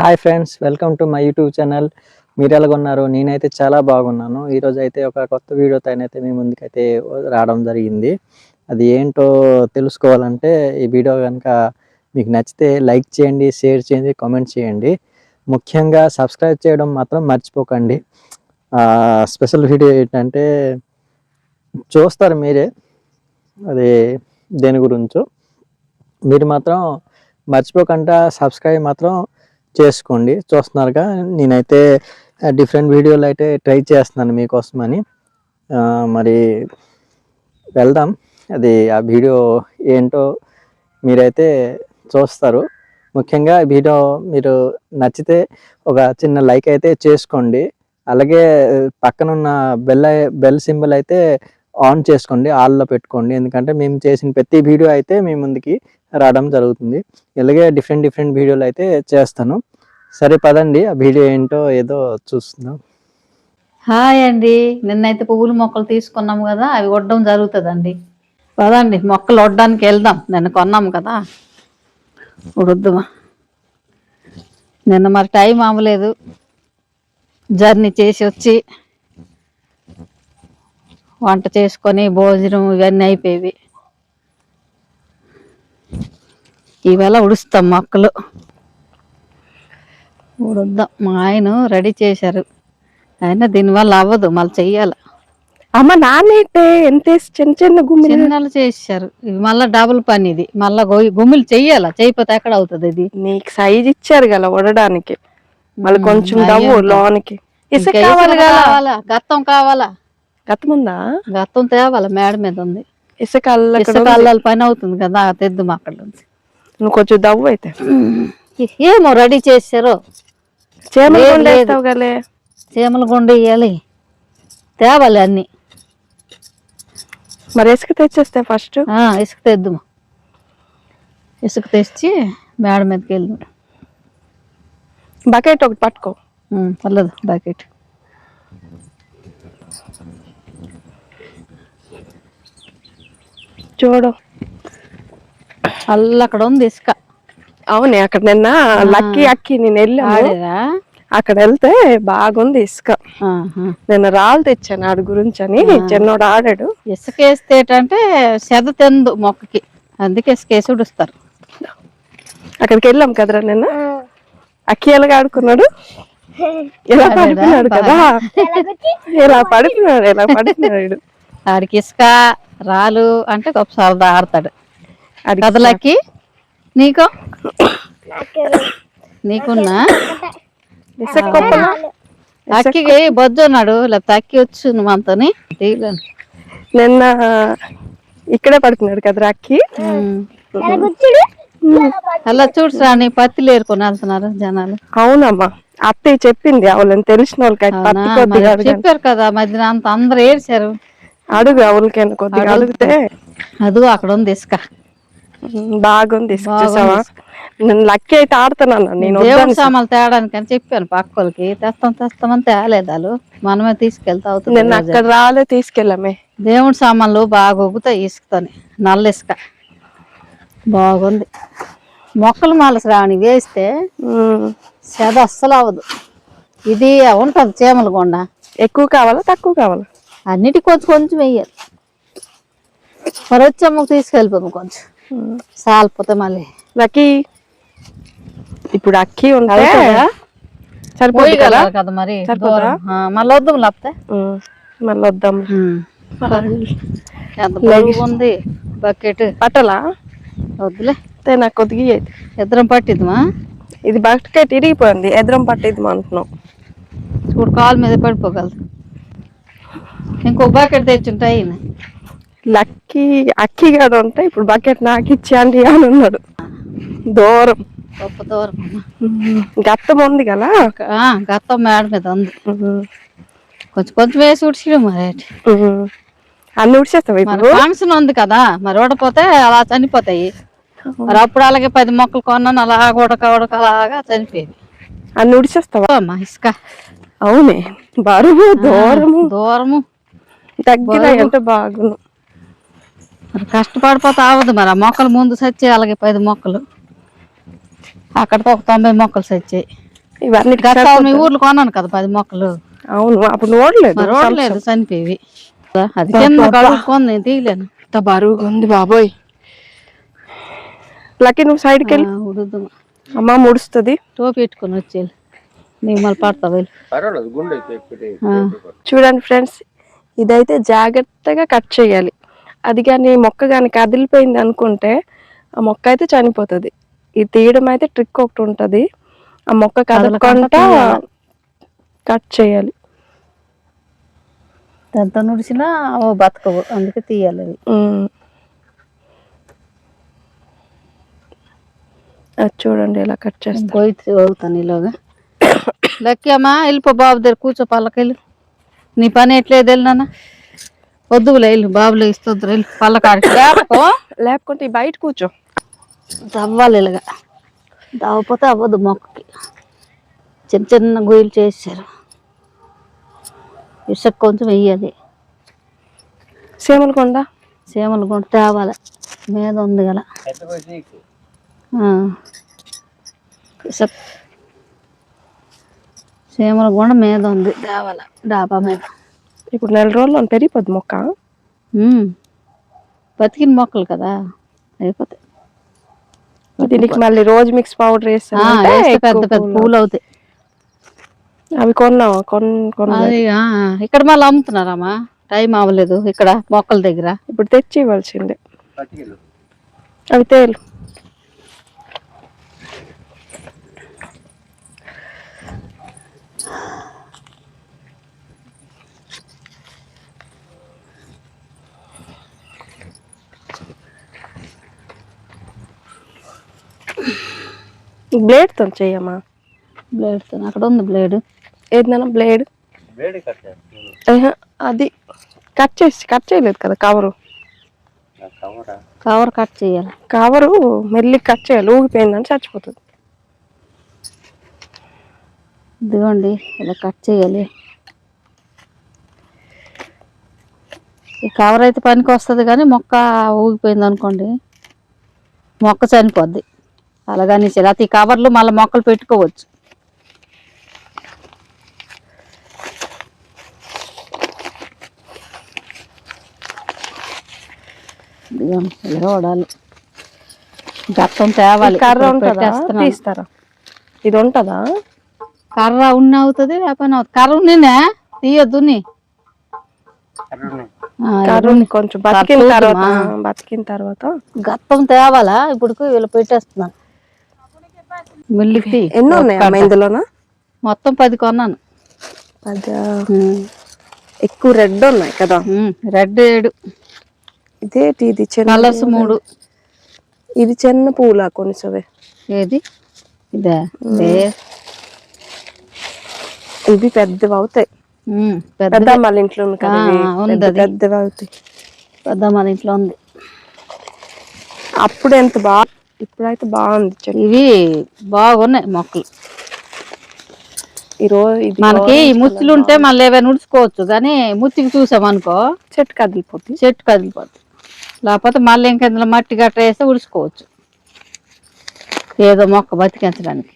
Hi friends, welcome to my YouTube channel. మీరు ఎలాగొన్నారు? నేనైతే చాలా బాగున్నాను. ఈరోజు అయితే ఒక కొత్త వీడియోతో అయితే మీ ముందుకైతే రావడం జరిగింది. అది ఏంటో తెలుసుకోవాలంటే ఈ వీడియో కనుక మీకు నచ్చితే లైక్ చేయండి, షేర్ చేయండి, కామెంట్ చేయండి. ముఖ్యంగా సబ్స్క్రైబ్ చేయడం మాత్రం మర్చిపోకండి. స్పెషల్ వీడియో ఏంటంటే చూస్తారు మీరే, అది దేని గురించో మీరు మాత్రం మర్చిపోకుండా సబ్స్క్రైబ్ మాత్రం చేసుకోండి. చూస్తున్నారుగా, నేనైతే డిఫరెంట్ వీడియోలు అయితే ట్రై చేస్తున్నాను మీకోసమని. మరి వెళ్దాం. అది ఆ వీడియో ఏంటో మీరైతే చూస్తారు. ముఖ్యంగా వీడియో మీరు నచ్చితే ఒక చిన్న లైక్ అయితే చేసుకోండి. అలాగే పక్కనున్న బెల్ సింబల్ అయితే ఆన్ చేసుకోండి, ఆల్లో పెట్టుకోండి. ఎందుకంటే మేము చేసిన ప్రతి వీడియో అయితే మీ ముందుకి రావడం జరుగుతుంది. ఇలాగే డిఫరెంట్ వీడియోలు అయితే చేస్తాను. సరే పదండి, ఆ వీడియో ఏంటో ఏదో చూస్తున్నాం. హాయ్ అండి, నిన్నైతే పువ్వుల మొక్కలు తీసుకున్నాము కదా, అవి వడ్డం జరుగుతుందండి. పదండి మొక్కలు వడ్డానికి వెళ్దాం. నిన్న కొన్నాము కదా, వద్దుమా. నిన్న మరి టైం అవ్వలేదు, జర్నీ చేసి వచ్చి వంట చేసుకొని భోజనం ఇవన్నీ అయిపోయేవి. ఈవేళ ఉడుస్తాం మొక్కలు, ఉడుద్దాం. మా ఆయన రెడీ చేశారు, అయినా దీనివల్ల అవ్వదు, మళ్ళీ చెయ్యాలి. అమ్మ నాన్నైతే ఎంత చిన్న చిన్న గుమ్మిలు చిన్నలు చేశారు. ఇది మళ్ళీ డబుల్ పని, ఇది మళ్ళా గుమ్మిలు చెయ్యాలా, చేయకపోతే ఎక్కడ అవుతుంది? ఇది నీకు సైజ్ ఇచ్చారు కదా వడడానికి, మళ్ళీ కొంచెం దవ్వు లోనికి. ఇసుక ఇంకా కావాలి ఇసుక కదా, కావాలా, గత్తం కావాలా, గతం ఉందా? గత్తం తేవాలా, మేడ మీద ఉంది. ఇసుక ఇసుక అల్లాలి పని అవుతుంది కదా, తెద్దు అక్కడ నుంచి. నువ్వు కొంచెం దవ్వు అయితే ఏమో రెడీ చేశారు. చేమలు కొండేస్తావు గలే, చీమల గుండె ఇవ్వాలి, తేవాలి అన్ని. మరి ఇసుక తెచ్చేస్తే ఫస్ట్. ఇసుక తెద్దు, ఇసుక తెచ్చి మేడ మీదకి వెళ్దాం. బకెట్ ఒకటి పట్టుకో. పర్లేదు, బకెట్. చూడు అల్ల అక్కడ ఉంది ఇసుక. అవునే, అక్కడ నిన్న లక్కీ అక్కి నేను వెళ్ళాను, అక్కడ వెళ్తే బాగుంది ఇసుక. నేను రాళ్ళు తెచ్చాను ఆడి గురించి అని, చిన్నోడు ఆడాడు. ఇసుక వేస్తే ఏంటంటే సెద తెందు మొక్కకి, అందుకే ఇసుక వేసి ఉడుస్తారు. అక్కడికి వెళ్ళాం కదరా నిన్న, అక్కి ఎలాగ ఆడుకున్నాడు, ఎలా పడుకున్నాడు కదా, ఎలా పడుకున్నాడు. ఆడికి ఇసుక రాళ్ళు అంటే గొప్ప సరదా, ఆడతాడు. కదలకి నీకు నీకున్నా అక్కికి బొజ్జు అన్నాడు, లేకపోతే అక్కి వచ్చు నువ్వు అంతని నిన్న ఇక్కడే పడుకున్నాడు కదరా అక్కి. అలా చూడు రాని పత్తి లేరుకొని వెళ్తున్నారు జనాలు. అవునమ్మా, అత్తయ్య చెప్పింది, అవులని తెలిసిన వాళ్ళకి చెప్పారు కదా మధ్యన, అంత అందరు ఏడ్చారు. అడుగు అవులకైనా కొద్దిగా అడిగితే. అదిగో అక్కడ ఉంది ఇసుక, బాగుంది ఇసుక. చూసావా, నేను లక్కీ అయితే ఆడుతున్నాను. నేను దేవుడి సామాన్లు తేడానికి అని చెప్పాను పక్క వాళ్ళకి, తెస్తామని తేలేదు వాళ్ళు, మనమే తీసుకెళ్తా అవుతుంది. నేను అక్కడ రాలే, తీసుకెళ్ళామే. దేవుడి సామాన్లు బాగా ఒగ్గుతాయి ఇసుకతోని, నల్ల ఇసుక బాగుంది. మొక్కలు మళ్ళీ రావని వేస్తే సెద అస్సలు అవ్వదు. ఇది ఉంటుంది చీమల కొండ. ఎక్కువ కావాలా తక్కువ కావాలా? అన్నిటికి కొంచెం వెయ్యాలి. మరి వచ్చి అమ్మకు తీసుకెళ్ళిపోము, కొంచెం సాలిపోతే మళ్ళీ. లక్కీ ఇప్పుడు అక్కి ఉంటే సరిపోయి కదా మరి, మళ్ళీ వద్దాం లేకపోతే మళ్ళీ వద్దాం. ఉంది బకెట్ పట్టలా, వద్దులే నాకు కొద్దిగా ఇద్దరం పట్టిద్దామా. ఇది బకెట్ ఇరిగిపోయింది, ఎదురం పట్టిద్దాం అంటున్నాం. చూడు కాలు మీద పడిపోగలదు. ఇంకో బకెట్ తెచ్చుంటాయి. లక్కీ అక్కి కాదు ఉంటే ఇప్పుడు బకెట్ నాకు ఇచ్చేయండి అని ఉన్నాడు. దూరం, గొప్ప దూరం. గత్తం ఉంది కదా, గత్తం మేడ మీద ఉంది. కొంచెం వేసి ఉడిచి మరి అన్ని ఉడిచేస్తావు. ఫంక్షన్ ఉంది కదా, మరి ఓడపోతే అలా చనిపోతాయి. మరి అప్పుడు అలాగే 10 మొక్కలు కొన్నాను, అలా ఉడక అలాగా చనిపోయేది. అన్ని ఉడిచేస్తావా అమ్మా ఇసుక? అవునే, బరువు దూరము దగ్గర అంటే బాగుంది. మరి కష్టపడిపోతే అవదు. మరి ఆ మొక్కలు ముందు సచ్చాయి, అలాగే 10 మొక్కలు, అక్కడితో ఒక 90 మొక్కలు సచ్చాయి. ఇవన్నీ గత మీ ఊర్లో కొన్నాను కదా 10 మొక్కలు. అవును అప్పుడు నోడలేదు, రోడ్లేదు చనిపోయి. అది కింద కడుక్కొని నేను తీయలేను, ఇంత బరువుగా ఉంది బాబోయ్. లక్కీ నువ్వు సైడ్కి వెళ్ళి ఉడుద్దు. అమ్మ ముడుస్తుంది. టోపీ పెట్టుకొని వచ్చేయాలి, నీకు మళ్ళీ పడతావు. చూడండి ఫ్రెండ్స్, ఇదైతే జాగ్రత్తగా కట్ చేయాలి. అది కానీ మొక్క కానీ కదిలిపోయింది అనుకుంటే ఆ మొక్క అయితే చనిపోతుంది. ఇది తీయడం అయితే ట్రిక్ ఒకటి ఉంటుంది. ఆ మొక్క కదలకుండా కట్ చేయాలి. దాంతో నుడిచినా బతకవు, అందుకే తీయాలి అవి. అది చూడండి ఎలా కట్ చేస్తాను. పోయి అవుతాను ఇలాగా. లక్కీ అమ్మా వెళ్ళిపో, బాబు దగ్గర కూర్చో, పళ్ళకెళ్ళి. నీ పని ఎట్లేదు వెళ్ళినా వద్దులే, వెళ్ళు బాబులో ఇస్తుంది, వెళ్ళు పళ్ళకాడికి. లేకుంటే బయట కూర్చో, తవ్వాలి ఇలాగా. తవ్వకపోతే అవ్వదు మొక్కకి. చిన్న చిన్న గొయ్యలు చేసారు. ఇసుక కొంచెం వెయ్యాలి. సీమల కొండ తేవాలి, మీద ఉంది గల ఇసుక. సీమల కొండ మీద ఉంది, తేవాలి డాబా మీద. ఇప్పుడు 4 రోజుల్లో పెరిగిపోద్ది మొక్క. బతికిన మొక్కలు కదా, అయిపోతాయి. దీనికి మళ్ళీ రోజు మిక్స్ పౌడర్ వేస్తే పెద్ద పెద్ద పూలు అవుతాయి. అవి కొన్నావా? ఇక్కడ మళ్ళీ అమ్ముతున్నారమ్మా, టైం అవ్వలేదు ఇక్కడ మొక్కల దగ్గర. ఇప్పుడు తెచ్చి ఇవ్వాల్సిందే. అవి తేలు. బ్లేడ్ తో చెయ్యమ్మా. బ్లేడ్ తో అక్కడ ఉంది బ్లేడ్. ఏదైనా బ్లేడ్ అది కట్ చేయలేదు కదా. కవర్ కట్ చేయాలి. కవరు మెల్లి కట్ చేయాలి, ఊగిపోయిందని చచ్చిపోతుంది. ఇదిగోండి ఇలా కట్ చేయాలి. ఈ కవర్ అయితే పనికి వస్తుంది, కానీ మొక్క ఊగిపోయింది అనుకోండి మొక్క చనిపోద్ది. అలాగని లేకపోతే ఈ కవర్లు మళ్ళీ మొక్కలు పెట్టుకోవచ్చు. ఇలా వాడాలి. గత్తం తేవాలి. కర్ర తీస్తారా? ఇది ఉంటుందా? కర్ర ఉన్న అవుతుంది, లేకపోయినా అవుతుంది. కర్ర ఉన్నినే తీయొద్దు. కొంచెం బతికిన తర్వాత గత్తం తేవాలా. ఇప్పుడు వీళ్ళు పెట్టేస్తున్నాను. మిల్లికి ఎన్ని ఉన్నాయి ఇందులోనా? మొత్తం 10 కొన్నాను. 10 ఎక్కువ రెడ్ ఉన్నాయి కదా. రెడ్ 7. ఇదేంటి ఇది? కలర్స్ 3. ఇది చిన్న పూలా కొనిసవే. ఏది ఇదే? ఇవి పెద్దవి అవుతాయి. పెద్దమ్మ ఇంట్లో ఉంది కదా, పెద్దవి అవుతాయి. పెద్దమ్మ ఇంట్లో ఉంది. అప్పుడు ఎంత బాగా, ఇప్పుడైతే బాగుంది. ఇవి బాగున్నాయి మొక్కలు. ఈరోజు మనకి ముచ్చులు ఉంటే మళ్ళీ ఏవైనా ఉడుచుకోవచ్చు, కానీ ముచ్చికి చూసామనుకో చెట్టు కదిలిపోతుంది. లేకపోతే మళ్ళీ ఇంకెందులో మట్టి గట్ట వేస్తే ఉడుచుకోవచ్చు, ఏదో మొక్క బతికించడానికి.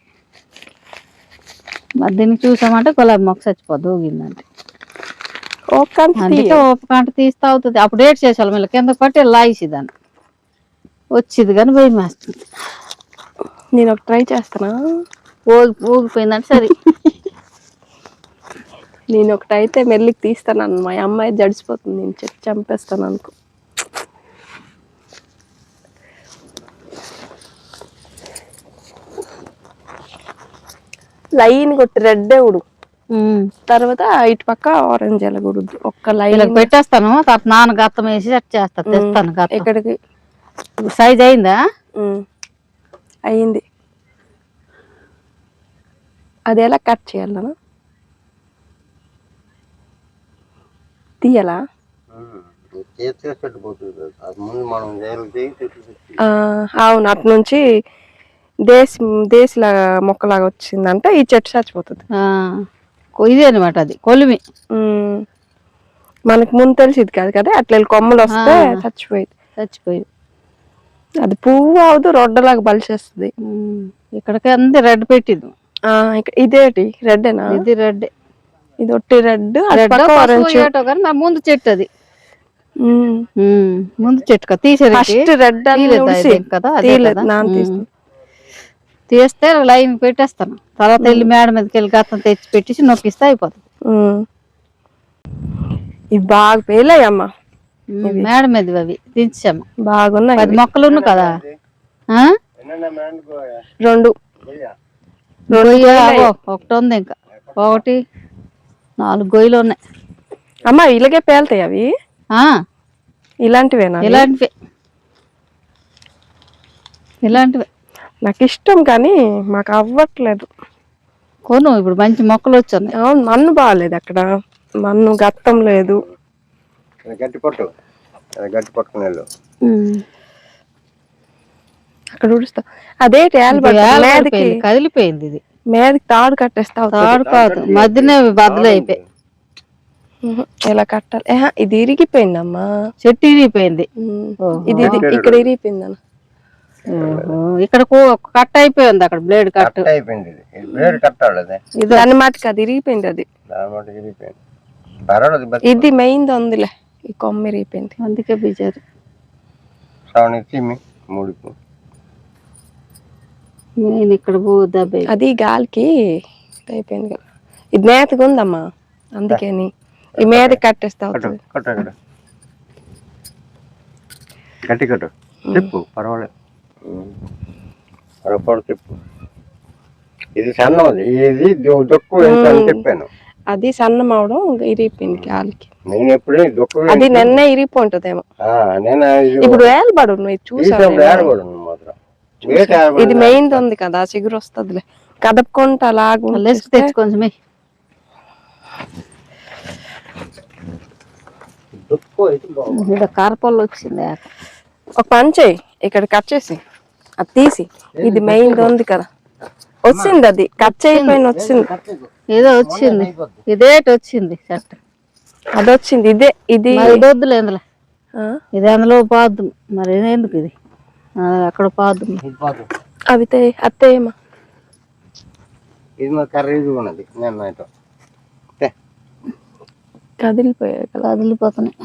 మరి దీనికి చూసామంటే గులాబీ మొక్క చచ్చిపోద్ది ఊగిందంటే. అందుకే ఒక కంట తీస్తా అవుతుంది. అప్పుడు ఏడ్ చేసేవాళ్ళం, మళ్ళీ కింద పట్టి లాగేసేదాన్ని, వచ్చింది కానీ భయం వేస్తుంది. నేను ఒక ట్రై చేస్తానా? ఊగిపోయిందంటే సరే. నేను ఒకటైతే మెల్లికి తీస్తాను. మా అమ్మాయి జడిసిపోతుంది, నేను చెట్టు చంపేస్తాను అనుకో. లైన్ కొట్టి రెడ్డే ఉడు, తర్వాత ఇటు పక్క ఆరెంజ్ ఎలా కుడుద్దు. ఒక్క లైన్ పెట్టేస్తాను. తర్వాత నాన్న గత్తం వేసి సెట్ చేస్తాను, తెస్తాను. ఎక్కడికి సైజ్ అయిందా? అయింది. అది ఎలా కట్ చేయాలనా? తీయాలా? అవును, అటు నుంచి దేశీల మొక్కలాగా వచ్చిందంటే ఈ చెట్టు చచ్చిపోతుంది. ఇది అనమాట, అది కొలిమి. మనకి ముందు తెలిసింది కాదు కదా, అట్లా కొమ్మలు వస్తే చచ్చిపోయింది. అది పువ్వు అవదు, రొడ్డలాగా బలిచేస్తుంది. ఇక్కడికి అంతే రెడ్ పెట్టింది. ఇదేటి రెడ్డేనా? ఇది రెడ్, ఇది ఒట్టి రెడ్, రెడ్ ఏటో కానీ నా ముందు చెట్టు అది. ముందు చెట్టు కదా తీసేది రెడ్ కదా, అదే కదా. తీస్తే లైన్ పెట్టేస్తాను, తర్వాత వెళ్ళి మేడ మీదకి వెళ్ళి గతం తెచ్చి పెట్టేసి నొక్కిస్తే అయిపోతుంది. ఇవి బాగా పేలాయమ్మా, మేడ మీద అవి దించాము, బాగున్నాయి. 10 మొక్కలు ఉన్నాయి కదా. 2 ఒకటి ఉంది, ఇంకా 1 4 గొయ్యలు ఉన్నాయి అమ్మా. ఇలాగే పేలుతాయి అవి? ఇలాంటివేనా? ఇలాంటివే నాకు ఇష్టం, కానీ మాకు అవ్వట్లేదు. కొను, ఇప్పుడు మంచి మొక్కలు వచ్చాయి. అవును, మన్ను బాగాలేదు అక్కడ, మన్ను గత్తం లేదు. గట్టి పట్టుకునే అక్కడ ఉడుస్తా. అదేటి కదిలిపోయింది, ఇది మేదకి తాడు కట్టేస్తావు. తాడు కాదు, మధ్యనే బద్దలు అయిపోయి. ఎలా కట్టాలి? ఇది ఇరిగిపోయిందమ్మా, చెట్టు ఇరిగిపోయింది. ఇది ఇక్కడ ఇరిగిపోయిందన్న, ఇక్కడ కట్ అయిపోయింది, అక్కడ బ్లేడ్ కట్ అయిపోయింది. బ్లేడ్ కట్టాలి, దాని మాటకి అది ఇరిగిపోయింది. అది ఇది మెయిన్ ఉందిలే, ఈ కొమ్మ ఇరిగిపోయింది, అందుకే బీజారు. నేను ఇక్కడ అది గాలికి అయిపోయింది కదా. ఇది మేతగా ఉందమ్మా, అందుకని ఈ మీద కట్టేస్తా. గట్టి కట్టు, చెప్పు, పర్వాలేదు. చెప్పు, ఇది సన్నది, ఇది దొక్కు చెప్పాను. అది సన్నం అవడం ఇరిగిపోయింది గాలికి. నేను ఎప్పుడు అది నిన్న ఇరిగిపోతుందేమో. ఇప్పుడు వేలబడు, నువ్వు చూసావు. ఇది మెయిన్ ఉంది కదా, చిగురు వస్తుందిలే. కదపకుండా అలాగ కొంచెమే కారపళ్ళు వచ్చింది. ఒక పని చేయి, ఇక్కడ కట్ చేసి అది తీసి, ఇది మెయిన్ ఉంది కదా, వచ్చింది. అది కట్ చేయకపోయిన వచ్చింది, ఏదో వచ్చింది. ఇదేటి వచ్చింది చెట్టు, అది వచ్చింది. ఇదే ఇది వద్దులే, ఎందులో ఇది అందులో పాదు. మరి ఎందుకు ఇది అక్కడ పాదు? అవి అత్తేయమ్మా, ఇది మా కర్రీగా ఉన్నది. కదిలిపోయాయి కదా, కదిలిపోతున్నాయి.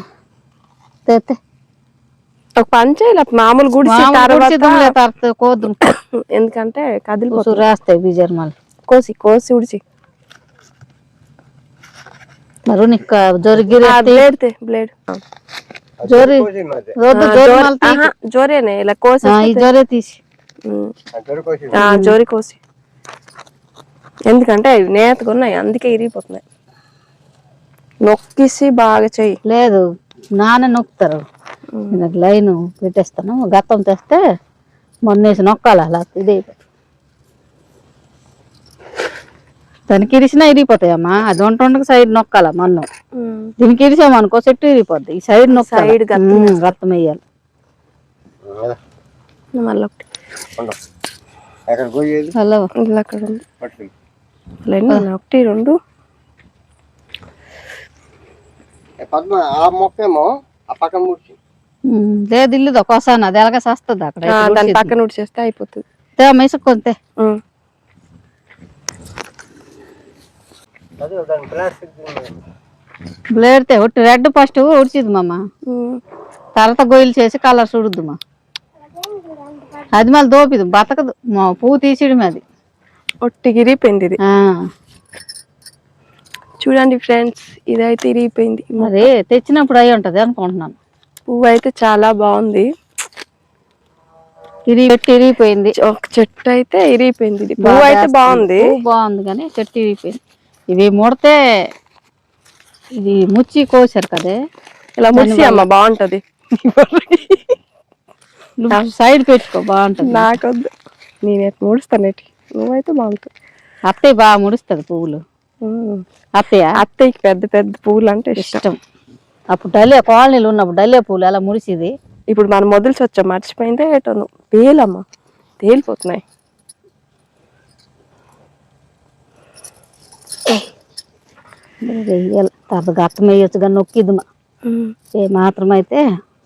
ఒక పని చేయాలి, మామూలు గుడిసి కోద్దు, ఎందుకంటే కదిలిపోతు రాస్తాయి బీజర్. మళ్ళీ కోసి కోసి ఉడిచి మరి బ్లేడ్ జోరేనే ఇలా కోసి జోరే తీసి జోరి కోసి, ఎందుకంటే అవి నేతగా ఉన్నాయి, అందుకే ఇరిగిపోతున్నాయి. నొక్కిసి బాగా చెయ్యి. లేదు, నాన్న నొక్కుతారు. లైన్ పెట్టేస్తాను, గత్తం తెస్తే మొన్నేసి నొక్కాలి. అలా ఇది దానికి ఇరిసినా ఇరిగిపోతాయమ్మా. అది వంట సైడ్ నొక్కాల మన్ను. దీనికి ఇరిసామనుకో చెట్టు ఇరిగిపోద్ది. ఈ సైడ్ సైడ్ గత్తం వేయాలి. మళ్ళీ ఒకటి 2 మొక్కేమో ఆ పక్కన ముడిచి లేదు, ఇల్లు ఒకసారి అది ఎలాగ వస్తుంది అక్కడ, దాని పక్కన ఉడిచేస్తే అయిపోతుంది. మైసుకుంటే బ్లేడ్తే ఒట్టి రెడ్ ఫస్ట్ ఉడిచిద్ది మమ్మ, తర్వాత గొయ్యలు చేసి కలర్ చూడుద్దుమా. అది మళ్ళీ దోపిదు, బతకదు. మా పువ్వు తీసేయడం అది ఒట్టి ఇరిగిపోయింది. ఇది చూడండి ఫ్రెండ్స్, ఇదైతే ఇరిగిపోయింది. మరి తెచ్చినప్పుడు అయి ఉంటది అనుకుంటున్నాను. పువ్వు అయితే చాలా బాగుంది, చెట్టు ఇరిగిపోయింది. ఒక చెట్టు అయితే ఇరిగిపోయింది. పువ్వు అయితే బాగుంది, బాగుంది కానీ చెట్టు ఇరిగిపోయింది. ఇవి ముడితే ఇది ముచ్చి కోసారు కదే, ఇలా ముచ్చి అమ్మ బాగుంటది. సైడ్ పెట్టుకో బాగుంటది. నాకొద్దు, నేనైతే ముడుస్తానేటి, నువ్వైతే బాగుంటుంది. అత్తయ్య బాగా ముడుస్తుంది పువ్వులు. అత్తయ్యకి పెద్ద పెద్ద పువ్వులు అంటే ఇష్టం. అప్పుడు డలియా కాలనీలు ఉన్నప్పుడు డలియా పువ్వులు అలా ముడిసిది. ఇప్పుడు మనం మొదలు వచ్చాం, మర్చిపోయిందే ఏటో. నువ్వు తేలమ్మా, తేలిపోతున్నాయి. తర్వాత గత్తం వేయొచ్చు కానీ నొక్కిద్దుమా ఏ మాత్రం అయితే.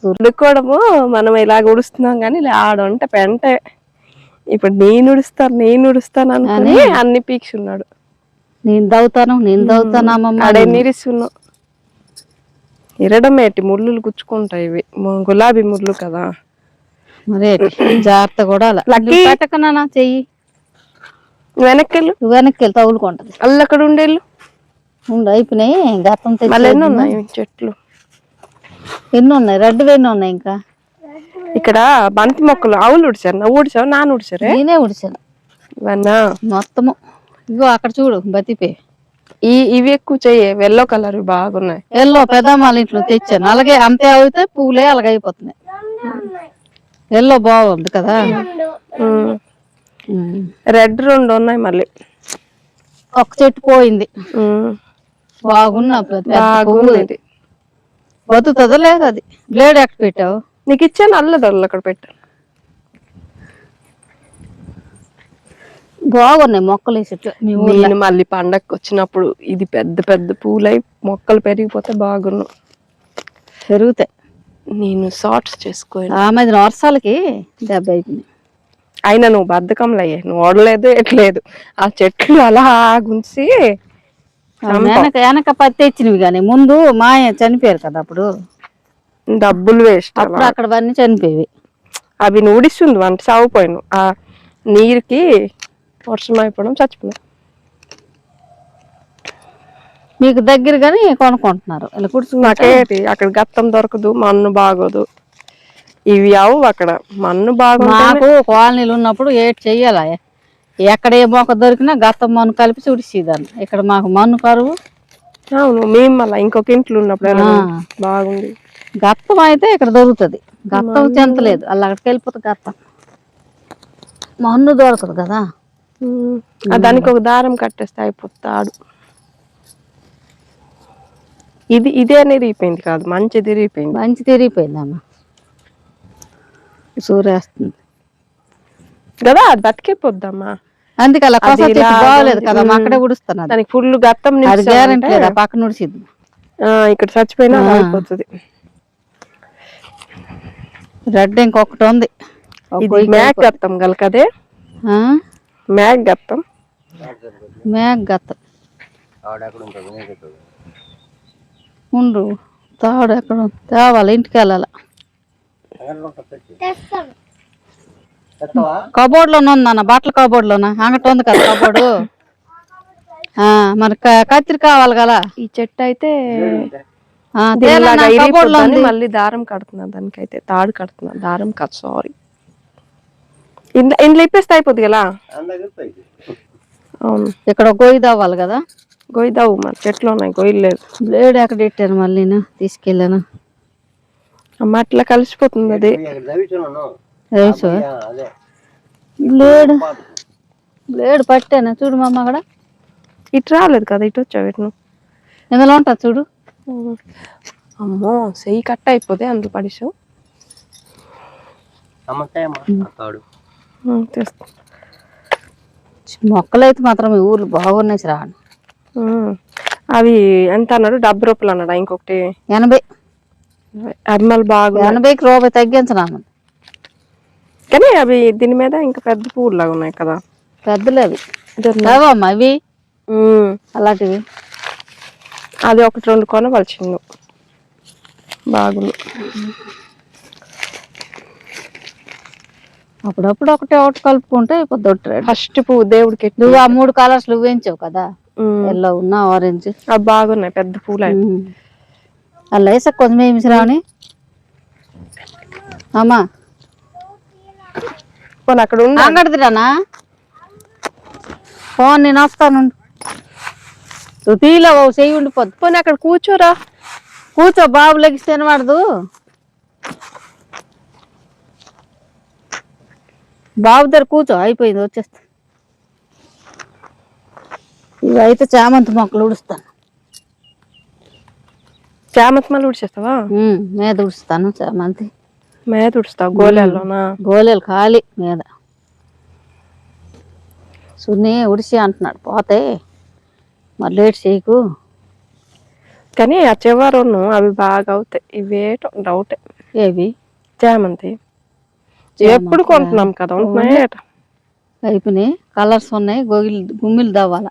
ఉడుకోవడము మనం ఇలాగ ఉడుస్తున్నాం కానీ ఆడ ఉంటే పెంటే ఇప్పుడు నేను ఉడుస్తాను అనుకుని అన్ని పీక్చున్నాడు. నేను దవ్వుతాను అమ్మమ్మ అడే నిరిస్తున్నావు. ఇరడం ఏంటి, ముళ్ళు గుచ్చుకుంటాయి ఇవి, గులాబీ ముళ్ళు కదా. మరి జాగ్రత్త కూడా పెట్టకనా చెయ్యి. వెనక్కి తగులుకుంటది. అక్కడ ఉండేళ్ళు అయిపోయినాయి. గతం మళ్ళీ ఎన్ని ఉన్నాయి చెట్లు? ఎన్ని ఉన్నాయి? రెడ్వి ఎన్ని ఉన్నాయి ఇంకా? ఇక్కడ బంతి మొక్కలు ఆవులు ఉడిచారు. నువ్వు ఉడిచావు, నాన్న ఉడిచారే? నేనే ఉడిచాను ఇవన్నా మొత్తము. ఇగో అక్కడ చూడు బతిపే. ఇవి ఎక్కువ చెయ్యి, ఎల్లో కలర్ బాగున్నాయి. ఎల్లో పెద్దమ్మాళ్ళ ఇంట్లో తెచ్చాను. అలాగే అంతే అవుతాయి పువ్వులే అలాగే అయిపోతున్నాయి. ఎల్లో బాగుంది కదా. రెడ్ 2 ఉన్నాయి. మళ్ళీ ఒక చెట్టు పోయింది. బాగున్నా బతుకుతుందో లేదు. అది బ్లేడ్ ఎక్కడ పెట్టావు? నీకు ఇచ్చాను, అల్లదు అక్కడ పెట్టాను. బాగున్నాయి మొక్కలు ఈ చెట్లు. నేను మళ్ళీ పండగకి వచ్చినప్పుడు ఇది పెద్ద పెద్ద పూలై మొక్కలు పెరిగిపోతే బాగున్నావు. పెరుగుతాయి. నేను షార్ట్స్ చేసుకోను. ఆ మధ్య వర్షాలకి దెబ్బ అయిపోయింది. అయినా నువ్వు బద్దకంలో అయ్యాయి, నువ్వు ఓడలేదు ఎట్లేదు. ఆ చెట్లు అలా గుంచి వెనక పత్తి తెచ్చినవి కానీ ముందు మాయ చనిపోయారు కదా, అప్పుడు డబ్బులు వేస్ట్. అప్పుడు అక్కడ అన్నీ చనిపోయేవి. అవి నూడిస్తుంది వంట సాగిపోయాను. ఆ నీరుకి వర్షం అయిపోవడం చచ్చిపోయినాయి. మీకు దగ్గరగానే కొనుక్కుంటున్నారు. ఇలా నాకేటి అక్కడ గత్తం దొరకదు, మన్ను బాగోదు. ఇవి అవు అక్కడ మన్ను బాగోదు. నాకు కాలనీలు ఉన్నప్పుడు ఏటి చెయ్యాలా, ఎక్కడ ఏ మొక్క దొరికినా గత్తం మన్ను కలిపి చుడిసేదాన్ని. ఇక్కడ మాకు మన్ను కరువు. అవును, మేము మళ్ళీ ఇంకొక ఇంట్లో ఉన్నప్పుడు బాగుంది. గత్తం అయితే ఇక్కడ దొరుకుతుంది. గత్తం చెంతలేదు, అలా అక్కడికి వెళ్ళిపోతుంది. గత్తం మన్ను దొరకదు కదా. దానికి ఒక దారం కట్టేస్తే అయిపోతాడు. ఇదే తిరిగిపోయింది కాదు, మంచి తిరిగిపోయింది అమ్మ. సూర్యేస్తుంది కదా, అది బతికిపోద్దమ్మా. అందుకే అలా బాగలేదు కదా, అక్కడే ఉడుస్తున్నా. దానికి ఫుల్ గత్తం గ్యారెంటీ లేదా, పక్కన ఉడిసిద్ది. ఇక్కడ చచ్చిపోయినా అయిపోతుంది. రెడ్ ఇంకొకటి ఉంది. మ్యాగ్ గత్తం గలకదే, మ్యాగ్ గత్తం. ఉండు, తాడు ఎక్కడ తేవాలి, ఇంటికి వెళ్ళాల. కబోర్డ్ లోనే ఉందన్న, బట్టల కబోర్డ్ లోనా? అంగటి ఉంది కదా కబోర్డు. మరి కత్తిరి కావాలి కదా. ఈ చెట్టు అయితే మళ్ళీ దారం కడుతున్నా, దానికైతే తాడు కడుతున్నా. దారం కాదు, సారీ. ఇంట్లో ఇప్పేస్తే అయిపోద్ది కదా. అవును, ఇక్కడ గొయ్యి తవ్వాలి కదా. గొయ్యి తవ్వు, మరి చెట్లు ఉన్నాయి, గొయ్యి లేదు. బ్లేడ్ ఎక్కడ పెట్టాను మళ్ళీ తీసుకెళ్ళాను. మట్లా కలిసిపోతుంది అది. బ్లేడ్ పట్టాను చూడు మా అమ్మ. అక్కడ ఇటు రాలేదు కదా, ఇటు వచ్చావు. ఇటు ఇందులో ఉంటుంది చూడు. అమ్మో, చెయ్యి కట్ అయిపోతే అందులో పడిసావు. మొక్కలు అయితే మాత్రం ఈ ఊర్లు బాగున్నాయి రాను. అవి ఎంత అన్నాడు? 70 రూపాయలు అన్నాడా? ఇంకొకటి 80. అది మళ్ళీ బాగా 80కి రూపాయి తగ్గించను. కానీ అవి దీని మీద ఇంకా పెద్ద పువ్వులు లాగా ఉన్నాయి కదా. పెద్దలే అవి. అమ్మా అవి అలాంటివి. అది 1-2 కొనవలసింది. బాగుంది. అప్పుడప్పుడు ఒకటి కలుపుకుంటే అయిపోద్ది. ఫస్ట్ పువ్వు దేవుడికి నువ్వు ఆ 3 కలర్స్ నువ్వు వేయించావు కదా, ఎల్లో ఉన్న ఆరెంజ్. అవి బాగున్నాయి, పెద్ద పూలు. అలా వేసా కొంచెం ఏమి రావని అమ్మా. అక్కడ అంగడిదిరానా ఫోన్, నేను వస్తాను. నువ్వు తీలో చెయ్యి ఉండిపోద్దు. పోనీ అక్కడ కూర్చోరా. కూర్చో, బాబు లెగిసి తినవాడదు. బాబు దగ్గర కూర్చో, అయిపోయింది, వచ్చేస్తా. ఇవైతే చామంతి మొక్కలు ఉడుస్తాను. చామంతి మళ్ళీ ఉడిచేస్తావా? మీద ఉడుస్తాను. చామంతి మీద ఉడుస్తావు? గోళాల్లోనా? గోళాలు ఖాళీ మీద. సున్నీ ఉడిసి అంటున్నాడు, పోతే మరి లేట్ చేయకు. కానీ ఆ చివరును అవి బాగా అవుతాయి. ఇవేటో డౌటే. ఏవి? చామంతి ఎప్పుడు కొంటున్నాం కదా, ఉంటున్నాయట. అయిపోయినాయి, కలర్స్ ఉన్నాయి, గుమ్మిలు దవ్వాల.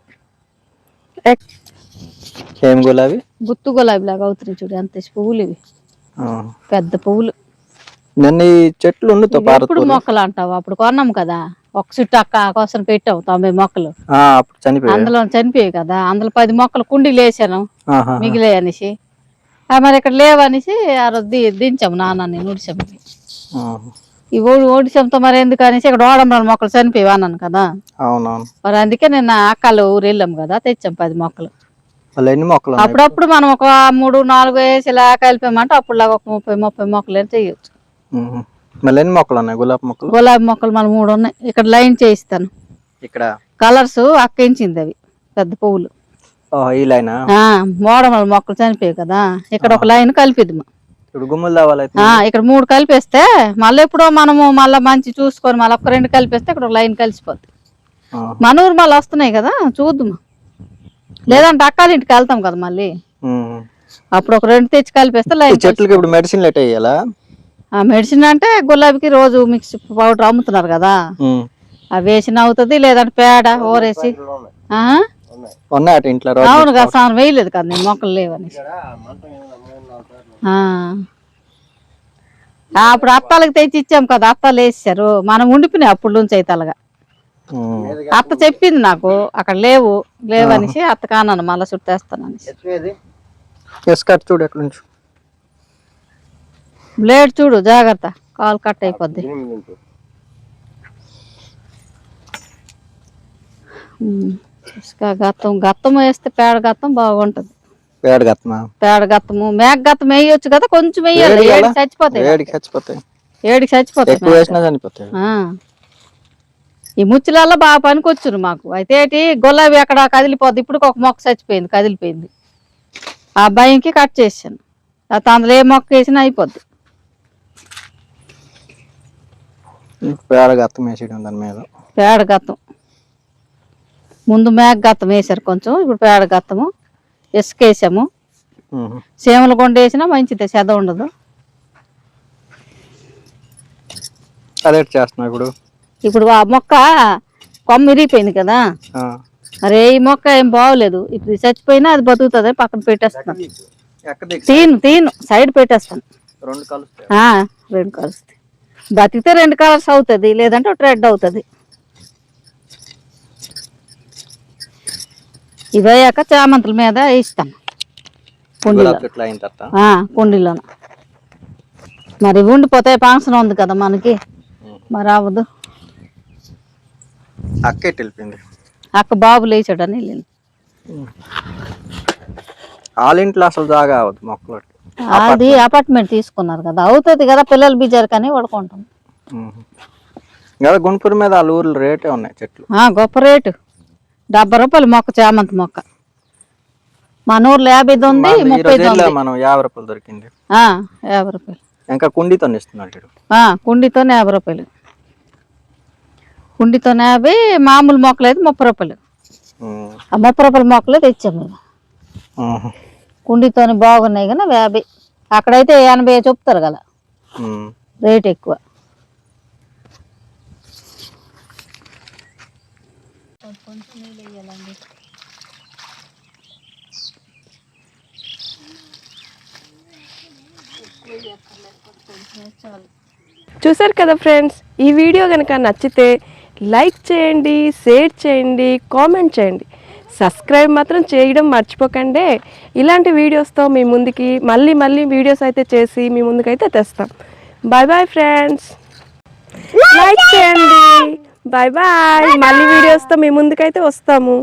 ఏం గులాబీ? గుత్తు గులాబీ లాగా అవుతున్నాయి చూడు, ఎంత పువ్వులు ఇవి, పెద్ద పువ్వులు. నన్ను ఈ చెట్లు ఉండుతో ఎప్పుడు మొక్కలు అంటావు, అప్పుడు కొన్నాం కదా ఒక చుట్టూ అక్క కోసం పెట్టావు 90 మొక్కలు, అందులో చనిపోయాయి కదా, అందులో 10 మొక్కలు కుండీలు వేసాను మిగిలే అనేసి. మరి ఇక్కడ లేవనేసి ఆ రోజు దించాము నాన్నని నుడిచాము. ఈ ఓడిసంతో మరి ఎందుకు అనేసి ఇక్కడ ఓడంలో మొక్కలు చనిపోయి అన్నాను కదా. అవునవును. మరి అందుకే నిన్న అక్కలు ఊరు వెళ్ళాము కదా, తెచ్చాం 10 మొక్కలు. ఎన్ని మొక్కలు? అప్పుడప్పుడు మనం ఒక 3-4 వేసి ఇలా కలిపామంటే అప్పుడు లాగా ఒక 30 మొక్కలు చేయొచ్చు. మళ్ళీ ఎన్ని మొక్కలు ఉన్నాయి? గులాబీ మొక్కలు? గులాబీ మొక్కలు మన 3 ఉన్నాయి. ఇక్కడ లైన్ చేయిస్తాను. ఇక్కడ కలర్స్ అక్కించింది అవి పెద్ద పువ్వులు. ఈ లైన్ మోడమల మొక్కలు చనిపోయాయి కదా, ఇక్కడ ఒక లైన్ కలిపిద్ది. ఇప్పుడు గుమ్మలు దావాలి. ఇక్కడ 3 కలిపేస్తే మళ్ళీ ఎప్పుడో మనము మళ్ళీ మంచి చూసుకొని మళ్ళీ ఒక 2 కలిపేస్తే ఇక్కడ ఒక లైన్ కలిసిపోద్ది. మన ఊరు మళ్ళీ వస్తున్నాయి కదా, చూద్దాం. లేదంటే అక్కాల ఇంటికి వెళ్తాం కదా మళ్ళీ, అప్పుడు ఒక 2 తెచ్చి కలిపేస్తే లైన్. చెట్లకి ఇప్పుడు మెడిసిన్ ఎట్ వేయాలా? మెడిసిన్ అంటే గులాబీకి రోజు మిక్స్ పౌడర్ అమ్ముతున్నారు కదా, అవి వేసిన అవుతుంది. లేదంటే పేడ ఓరేసి. ఇంట్లో అవును కదా, సార్ వేయలేదు కదా నేను, మొక్కలు లేవని. అప్పుడు అత్తాలకు తెచ్చి ఇచ్చాం కదా, అత్తాలు వేసారు, మనం ఉండిపోయినాయి అప్పుడు నుంచి అయితే అలాగా. అత్త చెప్పింది నాకు అక్కడ లేవనేసి, అత్త కానాను మళ్ళా చుట్టేస్తాను అనేసి. చూడు ఎట్లా బ్లేడ్ చూడు జాగ్రత్త, కాలు కట్ అయిపోద్ది. గత్తం వేస్తే పేడ గత్తం బాగుంటది. పేడ గత్తము మేక గత్తం వేయొచ్చు కదా, కొంచెం వేయాలి, ఏడికి చచ్చిపోతాయి. ఈ ముచ్చులలో బాగా పనికొచ్చురు మాకు. అయితే గులాబీ అక్కడ కదిలిపోద్ది, ఇప్పుడు ఒక మొక్క చచ్చిపోయింది, కదిలిపోయింది. ఆ భయంకి కట్ చేసాను. అందులో ఏ మొక్క వేసినా అయిపోద్ది. పేడ గత్తం వేసేయడం దాని మీద. పేడ గత్తం ముందు మేక గత్తం వేసారు కొంచెం, ఇప్పుడు పేడ గత్తము ఇసుక వేసాము. సీమల కొండ వేసినా మంచిదే, చెద ఉండదు. అదే చేస్తున్నా ఇప్పుడు ఆ మొక్క కొమ్మ ఇరిగిపోయింది కదా, మరి ఈ మొక్క ఏం బాగోలేదు. ఇప్పుడు చచ్చిపోయినా అది బతుకుతుంది, పక్కన పెట్టేస్తాను. తీను సైడ్ పెట్టేస్తాను. 2 కలుస్తాయి. బతికితే 2 కలర్స్ అవుతుంది, లేదంటే ఒక రెడ్ అవుతుంది. ఇవయ్యాక చామంతుల మీద వేస్తాను కుండీలో. మరి ఉండిపోతాయి, ఫంక్షన్ ఉంది కదా మనకి, మరి అవ్వదు. అక్క బాబు లేచాడని వెళ్ళింది. ఇంట్లో అసలు జాగా అవ్వదు మొక్కలు. అది అపార్ట్మెంట్ తీసుకున్నారు కదా, అవుతుంది కదా, పిల్లలు బిజారు కానీ పడుకుంటాం. గుంటూరు మీద వాళ్ళ ఊర్లో రేటే ఉన్నాయి చెట్లు, గొప్ప రేటు. 70 రూపాయలు మొక్క, చామంతి మొక్క. మన ఊర్లో 50 ఉంది, 30 మనం 50 రూపాయలు దొరికింది. 50 రూపాయలు ఇంకా కుండీతో ఇస్తున్నాడు. కుండీతోనే 50 రూపాయలు, కుండీతోనే 50. మామూలు మొక్కలు అయితే 30 రూపాయలు. ఆ 30 రూపాయల మొక్కలే తెచ్చాము. కుండీతోనే బాగున్నాయి కానీ 50. అక్కడైతే 80 చెప్తారు కదా, రేట్ ఎక్కువ. కొంచెం నీళ్ళు వేయాలండి. చూసారు కదా ఫ్రెండ్స్, ఈ వీడియో కనుక నచ్చితే లైక్ చేయండి, షేర్ చేయండి, కామెంట్ చేయండి. సబ్స్క్రైబ్ మాత్రం చేయడం మర్చిపోకండి. ఇలాంటి వీడియోస్తో మీ ముందుకి మళ్ళీ వీడియోస్ అయితే చేసి మీ ముందుకైతే తెస్తాం. బాయ్ ఫ్రెండ్స్, లైక్ చేయండి. బాయ్ మళ్ళీ వీడియోస్తో మీ ముందుకైతే వస్తాము.